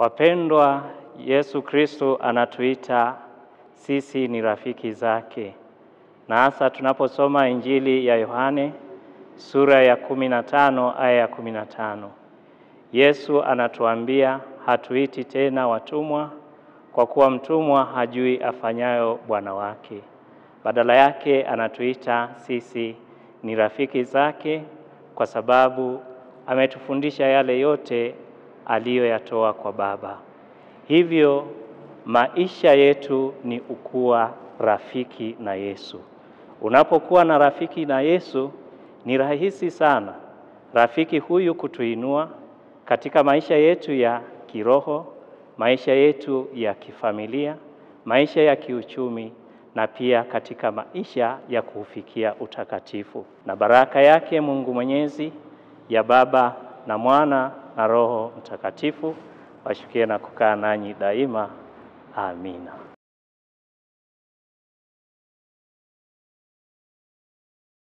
Wapendwa, Yesu Kristo anatuita sisi ni rafiki zake. Na hasa tunaposoma Injili ya Yohane sura ya 15 aya ya 15. Yesu anatuambia hatuiti tena watumwa, kwa kuwa mtumwa hajui afanyayo bwana wake. Badala yake anatuita sisi ni rafiki zake, kwa sababu ametufundisha yale yote aliyoyatoa kwa Baba. Hivyo maisha yetu ni ukuwa rafiki na Yesu. Unapokuwa na rafiki na Yesu, ni rahisi sana rafiki huyu kutuinua katika maisha yetu ya kiroho, maisha yetu ya kifamilia, maisha ya kiuchumi, na pia katika maisha ya kufikia utakatifu. Na baraka yake Mungu Mwenyezi, ya Baba na Mwana na Roho Mtakatifu washukie na kukaa nanyi daima. Amina.